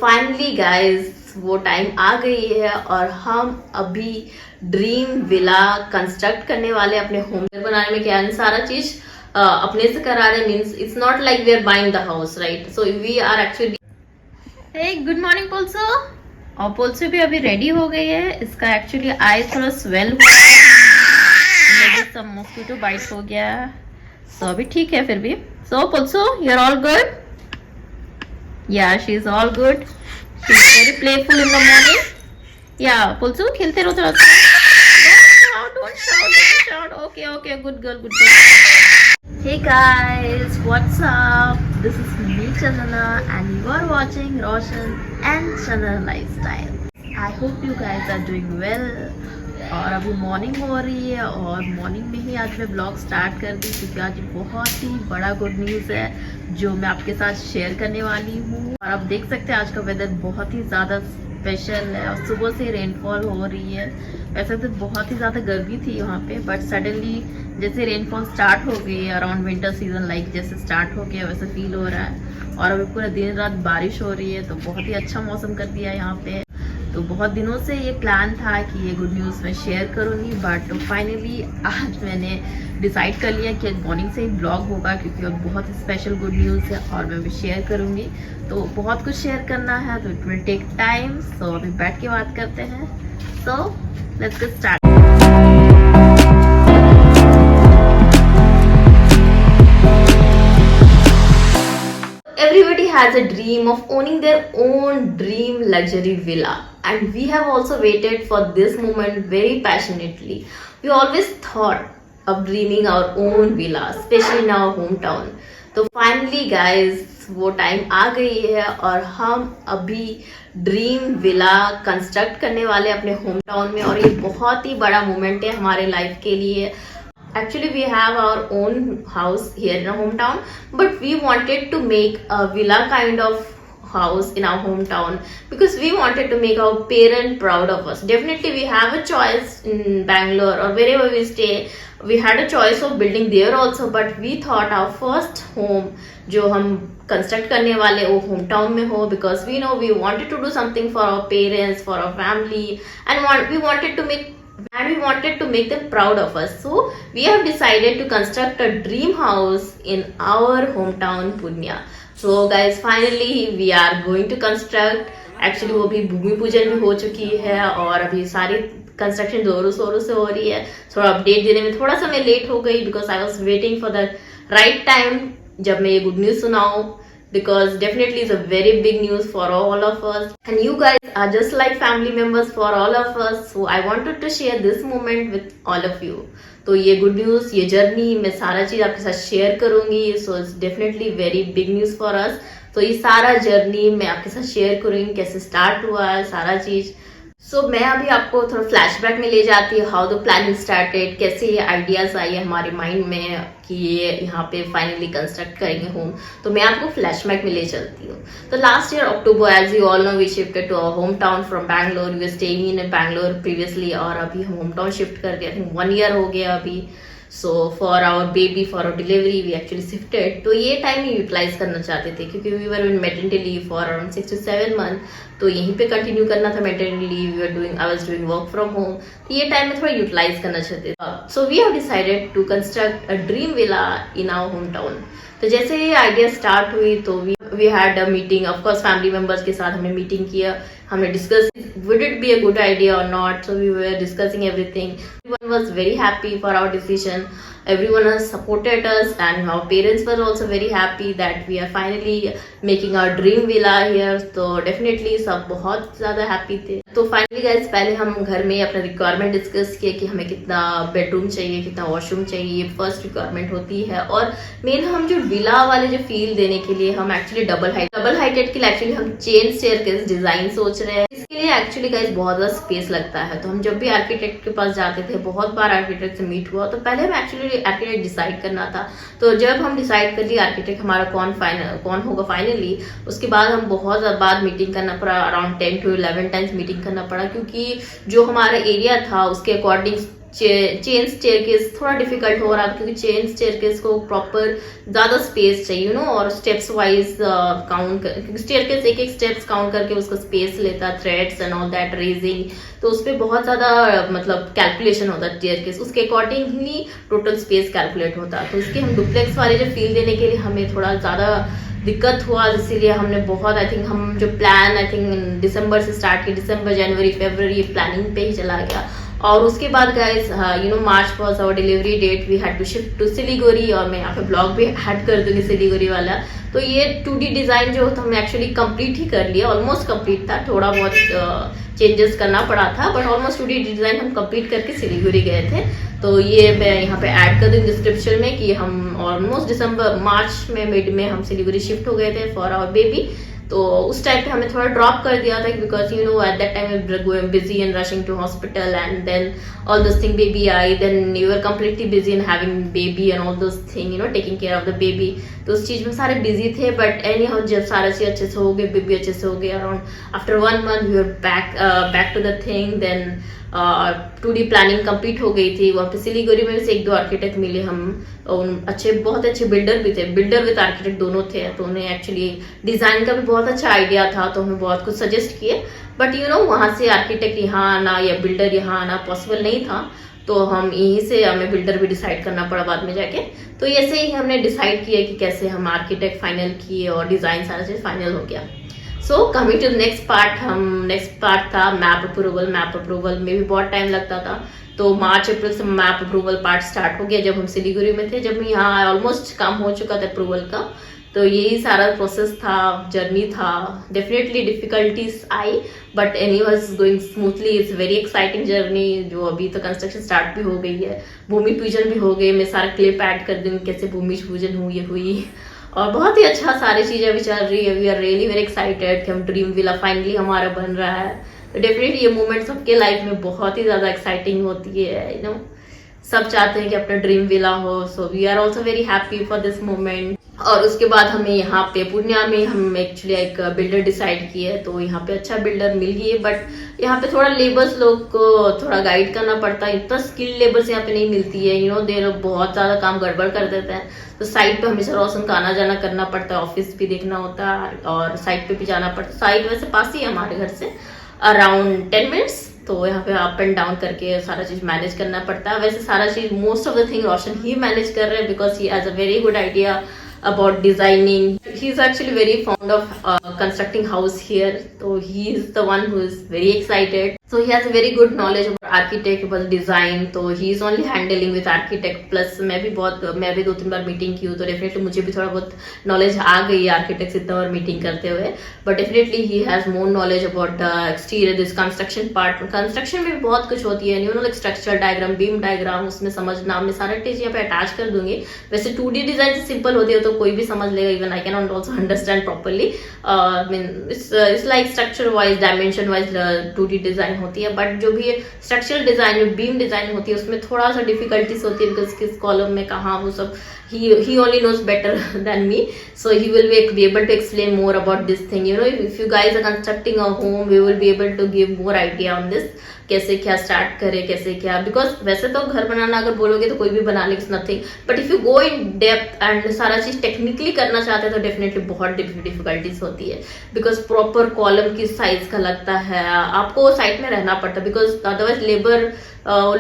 Finally guys वो time आ गई है और हम अभी ड्रीम विला कंस्ट्रक्ट करने वाले अपने होम बनाने में। क्या सारा चीज अपने से करा रहे, means it's not like we are buying the house, right? So we are actually. Hey good morning Polso. और पोल्सो भी अभी रेडी हो गई है। इसका एक्चुअली आई थोड़ा स्वेल हुआ है, सब मॉस्किटो बाइट हो गया, तो अभी ठीक है फिर भी। So Polso you are all good? Yeah, she's all good. She's very playful in the morning. Yeah, Pulsu, खेलते रहो थोड़ा सा. Don't shout. Okay, good girl, good girl. Hey guys, what's up? This is me, Chandana, and you are watching Roshan and Chandana Lifestyle. I hope you guys are doing well. और अभी morning हो रही है और morning में ही आज मैं blog start कर दी, क्योंकि आज बहुत ही बड़ा गुड न्यूज़ है जो मैं आपके साथ शेयर करने वाली हूँ। और आप देख सकते हैं आज का वेदर बहुत ही ज़्यादा स्पेशल है और सुबह से रेनफॉल हो रही है। वैसे तो बहुत ही ज़्यादा गर्मी थी यहाँ पे, बट सडनली जैसे रेनफॉल स्टार्ट हो गई है अराउंड विंटर सीजन लाइक जैसे स्टार्ट हो गया वैसे फील हो रहा है। और अभी पूरा दिन रात बारिश हो रही है, तो बहुत ही अच्छा मौसम कर दिया है यहाँ पे। तो बहुत दिनों से ये प्लान था कि ये गुड न्यूज़ मैं शेयर करूँगी, बट फाइनली आज मैंने डिसाइड कर लिया कि आज मॉर्निंग से ही ब्लॉग होगा, क्योंकि अब बहुत स्पेशल गुड न्यूज़ है और मैं भी शेयर करूँगी। तो बहुत कुछ शेयर करना है, तो इट विल टेक टाइम। सो अभी बैठ के बात करते हैं। So let's get start. Everybody has a dream of owning their own dream luxury villa, and we have also waited for this moment very passionately. We always thought of dreaming our own villa, especially in our hometown. तो finally guys वो time आ गई है और हम अभी dream villa construct करने वाले अपने होम टाउन में। और ये बहुत ही बड़ा मोमेंट है हमारे लाइफ के लिए। Actually, we have our own house here in our hometown, but we wanted to make a villa kind of house in our hometown because we wanted to make our parents proud of us. Definitely, we have a choice in Bangalore or wherever we stay. We had a choice of building there also, but we thought our first home जो हम construct करने वाले वो home town में हो, because we know we wanted to do something for our parents, for our family, and we wanted to make them proud of us. So we have decided to construct a dream house in our hometown Purnia. So guys, finally we are going to construct. Actually वो भी भूमि पूजन भी हो चुकी है और अभी सारी कंस्ट्रक्शन जोरों शोरों से हो रही है। थोड़ा अपडेट देने में थोड़ा सा मैं लेट हो गई, because I was waiting for the right time जब मैं ये गुड न्यूज सुनाऊं, because definitely it's a very big news for all of us, and you guys are just like family members for all of us, so I wanted to share this moment with all of you. तो ये good news, ये journey, मैं सारा चीज आपके साथ share करूंगी। So it's definitely very big news for us. तो ये सारा जर्नी मैं आपके साथ शेयर करूंगी, कैसे स्टार्ट हुआ है सारा चीज। सो मैं अभी आपको थोड़ा फ्लैशबैक में ले जाती हूँ, हाउ द प्लानिंग स्टार्टेड, कैसे ये आइडियाज आई है हमारे माइंड में कि ये यहाँ पे फाइनली कंस्ट्रक्ट करेंगे होम। तो मैं आपको फ्लैशबैक में ले चलती हूँ। तो last year October, as you all know, we shifted to our home town from Bangalore. We are staying in Bangalore previously, और अभी हम होम टाउन शिफ्ट कर गए। आई थिंक 1 ईयर हो गया अभी। So for our baby, for our delivery we actually shifted. तो ये टाइम यूटिलाइज करना चाहते थे, क्योंकि we were in maternity leave for around 6 to 7 months। तो यहीं पे कंटिन्यू करना था maternity leave. I was doing work from home. तो ये टाइम में थोड़ा यूटिलाइज करना चाहते थे। So we have decided to construct a dream villa in our home town. तो जैसे ये आइडिया स्टार्ट हुई तो we had a meeting, of course family members के साथ हमने मीटिंग किया। हमने discuss would it be a good idea or not. So we were discussing everything. Everyone was very happy for our decision. Everyone has supported us, and our parents were also very happy that we are finally making our dream villa here. तो definitely सब बहुत ज़्यादा happy थे। तो finally guys पहले हम घर में अपना रिक्वायरमेंट डिस्कस किए कि हमें कितना बेडरूम चाहिए, कितना वॉशरूम चाहिए। ये फर्स्ट रिक्वायरमेंट होती है। और मेन हम जो विला वाले जो फील देने के लिए हम एक्चुअली डबल हाइटेड के लिए एक्चुअली हम चेन स्टेयरकेस डिजाइन सोच रहे हैं। इसके लिए एक्चुअली गाइस बहुत ज़्यादा स्पेस लगता है। तो हम जब भी आर्किटेक्ट के पास जाते थे, बहुत बार आर्किटेक्ट से मीट हुआ, तो पहले हम एक्चुअली आर्किटेक्ट डिसाइड करना था। तो जब हम डिसाइड कर लिए आर्किटेक्ट हमारा कौन होगा फाइनली, उसके बाद हम बहुत बार मीटिंग करना पड़ा। अराउंड 10 to 11 टाइम्स मीटिंग करना पड़ा, क्योंकि जो हमारा एरिया था उसके अकॉर्डिंग चेन स्टेयरकेस थोड़ा डिफिकल्ट हो रहा है, क्योंकि चेन स्टेयरकेस को प्रॉपर ज्यादा स्पेस चाहिए और स्टेप्स वाइज काउंट क्योंकि स्टेयरकेस एक एक स्टेप्स काउंट करके उसका स्पेस लेता है, threads and all that, raising, तो उस पर बहुत ज्यादा मतलब कैलकुलेशन होता है स्टेयरकेस, उसके अकॉर्डिंगली टोटल स्पेस कैलकुलेट होता है। तो इसके हम डुप्लेक्स वाले जो फील देने के लिए हमें थोड़ा ज्यादा दिक्कत हुआ, इसीलिए हमने बहुत आई थिंक हम जो प्लान आई थिंक दिसंबर से स्टार्ट किया, दिसंबर जनवरी फरवरी प्लानिंग पे ही चला गया। और उसके बाद guys March was our delivery date, we had to shift to Siliguri, और मैं यहाँ पे ब्लॉग भी ऐड कर दूंगी सिलीगुड़ी वाला। तो ये 2D डिजाइन जो था हमने एक्चुअली कंप्लीट ही कर लिया, ऑलमोस्ट कंप्लीट था, थोड़ा बहुत चेंजेस करना पड़ा था, बट ऑलमोस्ट 2D डिजाइन हम कंप्लीट करके सिलीगुड़ी गए थे। तो ये मैं यहाँ पे ऐड कर दूंगी डिस्क्रिप्शन में कि हम ऑलमोस्ट मार्च में मिड में हम सिलीगुड़ी शिफ्ट हो गए थे फॉर आवर बेबी। तो उस टाइम पे हमें थोड़ा ड्रॉप कर दिया था, because at that time we were busy in rushing to hospital and then all this thing baby आई, then you are completely busy in having baby and all this thing taking care of the baby. तो उस चीज में सारे busy थे, but any how जब सारा चीज अच्छे से हो गए, बेबी अच्छे से हो गया, around after 1 month we are back to the thing. Then 2D planning complete हो गई थी। वहाँ पे सिलीगुड़ी में से 1-2 आर्किटेक्ट मिले, हम बहुत अच्छे बिल्डर भी थे, बिल्डर विद आर्किटेक्ट दोनों थे, तो उन्हें एक्चुअली डिजाइन का भी बहुत अच्छा आइडिया था, तो हमें बहुत कुछ सजेस्ट किए। बट वहाँ से आर्किटेक्ट यहाँ आना या बिल्डर यहाँ आना पॉसिबल नहीं था, तो हम यहीं से हमें बिल्डर भी डिसाइड करना पड़ा बाद में जाके। तो ऐसे ही हमने डिसाइड किया कि कैसे हम आर्किटेक्ट फाइनल किए और डिजाइन सारा चीज फाइनल हो गया। So coming to next part था मैप अप्रूवल में भी बहुत टाइम लगता था। तो मार्च अप्रैल से मैप अप्रूवल पार्ट स्टार्ट हो गया जब हम सिलीगुड़ी में थे, जब यहाँ ऑलमोस्ट काम हो चुका था अप्रूवल का। तो यही सारा प्रोसेस था, जर्नी था, definitely difficulties I, but any was going smoothly. It's very exciting journey, जो अभी तो कंस्ट्रक्शन स्टार्ट भी हो गई है, भूमि पूजन भी हो गई, मैं सारा क्लिप ऐड कर दूंगी कैसे भूमि पूजन हुई, और बहुत ही अच्छा सारी चीजें अभी चल रही है। We are really very excited कि हम ड्रीम विला फाइनली हमारा बन रहा है। तो डेफिनेटली ये मोमेंट सबके लाइफ में बहुत ही ज्यादा एक्साइटिंग होती है, सब चाहते हैं कि अपना ड्रीम विला हो। So we are also very happy for this moment. और उसके बाद हमें यहाँ पे पूर्णिया में हम एक्चुअली एक बिल्डर डिसाइड किए, तो यहाँ पे अच्छा बिल्डर मिल गई है, बट यहाँ पे थोड़ा लेबर्स लोग को थोड़ा गाइड करना पड़ता है, इतना स्किल्ड लेबर्स यहाँ पे नहीं मिलती है, दे लोग बहुत ज्यादा काम गड़बड़ कर देते हैं। तो साइट पे हमेशा रोशन का आना जाना करना पड़ता है, ऑफिस भी देखना होता है और साइट पे भी जाना पड़ता है। साइट वैसे पास ही है हमारे घर से, अराउंड 10 मिनट्स, तो यहाँ पे अप एंड डाउन करके सारा चीज मैनेज करना पड़ता है। वैसे सारा चीज most of the thing Roshan he manage कर रहे हैं, because he has a very good idea about designing. He is actually very fond of constructing house here, so he is the one who is very excited. So he has a very good knowledge about architect, about design. So he is only handling with architect. Plus मैं भी 2-3 बार meeting की हूँ, तो definitely मुझे भी थोड़ा बहुत knowledge आ गई है आर्किटेक्ट से इतना बार मीटिंग करते हुए। But definitely he has more knowledge about the exterior, this construction part. Construction में भी बहुत कुछ होती है, like structure diagram, beam diagram, उसमें समझना, मैं सारा चीज यहाँ पे अटैच कर दूंगी। वैसे 2D डिजाइन सिंपल होती है तो कोई भी समझ लेगा, even I can not also understand properly. It's like structure wise, dimension wise 2D design होती है, बट जो भी स्ट्रक्चरल डिजाइन, बीम डिजाइन होती है, उसमें थोड़ा सा डिफिकल्टीज होती है, बिकॉज किस कॉलम में कहाँ, वो सब he only knows better than me, so he will be able to explain more about this thing. If you guys are constructing a home, we will be able to give more idea on this, कैसे क्या start करे, कैसे क्या, because वैसे तो घर बनाना अगर बोलोगे तो कोई भी बना ले, it's nothing, but if you go in depth and सारा चीज टेक्निकली करना चाहते हैं तो डेफिनेटली बहुत डिफिकल्टीज होती है, बिकॉज प्रॉपर कॉलम किस साइज का लगता है, आपको साइट में रहना पड़ता है, बिकॉज अदरवाइज लेबर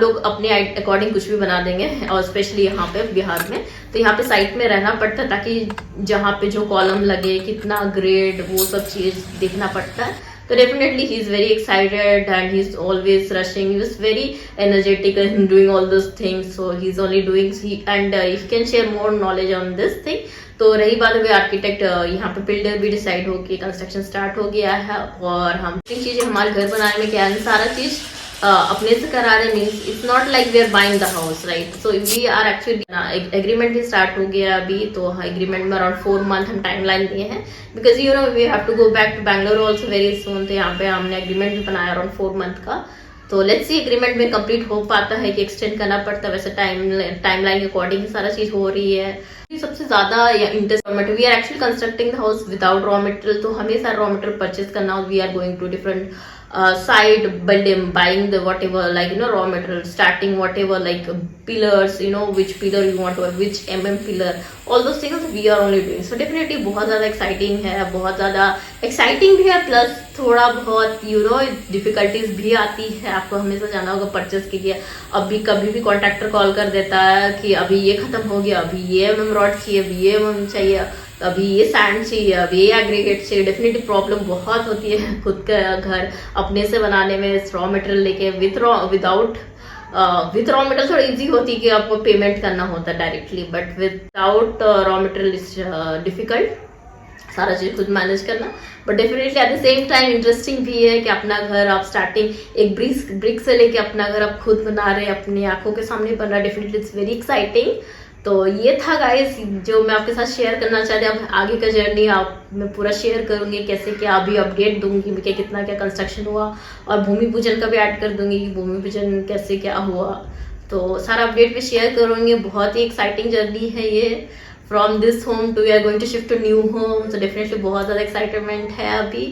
लोग अपने अकॉर्डिंग कुछ भी बना देंगे, और स्पेशली यहाँ पे बिहार में, तो यहाँ पे साइट में रहना पड़ता है, ताकि जहाँ पे जो कॉलम लगे, कितना ग्रेड, वो सब चीज देखना पड़ता है। तो definitely he is very excited and he is always rushing, he is very energetic in doing all this things, so he is only doing and he can share more knowledge on this thing. तो रही बात है architect, यहाँ पे builder भी decide हो गया, construction start हो गया है, और हम चीजें हमारे घर बनाने में क्या है, सारा चीज अपने से करा रहे, means it's not like we are buying the house, right. So we are actually agreement भी स्टार्ट हो गया अभी, तो एग्रीमेंट में अराउंड 4 month हम टाइम लाइन दिए हैं, because we have to go back to Bangalore also very soon, तो यहाँ पे हमने एग्रीमेंट भी बनाया अराउंड 4 month का। तो लेट्स सी एग्रीमेंट में कंप्लीट हो पाता है कि एक्सटेंड करना पड़ता है, वैसे टाइम लाइन के अकॉर्डिंग सारा चीज हो रही है। सबसे ज्यादा interest, we are actually constructing the house without raw material, तो हमें सारा रॉ मटेरियल परचेज करना, we are going to different side building, buying the whatever, like raw material, starting whatever, like pillars, which pillar you want to have, which pillar, all those things we are only doing. So definitely बहुत ज़्यादा exciting है, बहुत ज़्यादा exciting भी है, plus थोड़ा बहुत difficulties भी आती है. आपको हमेशा जाना होगा परचेस के लिए. अभी कभी भी कॉन्ट्रैक्टर कॉल कर देता है कि अभी ये खत्म हो गया, अभी ये रॉड चाहिए, अभी ये चाहिए, अभी ये सैंड चाहिए, अभी ये एग्रीगेट चाहिए. डेफिनेटली प्रॉब्लम बहुत होती है खुद का घर अपने से बनाने में, रॉ मटेरियल लेके. विथ रॉ मटेरियल थोड़ा इजी होती है कि आपको पेमेंट करना होता है directly, but without raw material is difficult सारा चीज खुद मैनेज करना. But definitely at the same time interesting भी है कि अपना घर आप स्टार्टिंग एक ब्रिक से लेके अपना घर आप खुद बना रहे हैं, अपनी आंखों के सामने बन रहा है. Definitely it's very exciting. तो ये था गाइस जो मैं आपके साथ शेयर करना चाहती हूँ. अब आगे का जर्नी मैं पूरा शेयर करूंगी, कैसे क्या अभी अपडेट दूंगी कि कितना क्या कंस्ट्रक्शन हुआ, और भूमि पूजन का भी ऐड कर दूंगी कि भूमि पूजन कैसे क्या हुआ. तो सारा अपडेट भी शेयर करूंगी. बहुत ही एक्साइटिंग जर्नी है ये. From this home to we are going to shift to new home. तो डेफिनेटली बहुत ज़्यादा एक्साइटमेंट है अभी,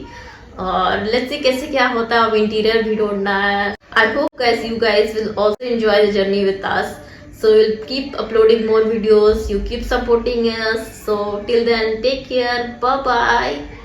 और लेट्स सी कैसे क्या होता है. अब इंटीरियर भी ढूंढना है. I hope guys you guys will also enjoy the journey with us. So we'll keep uploading more videos. You keep supporting us. So till then, take care. Bye bye.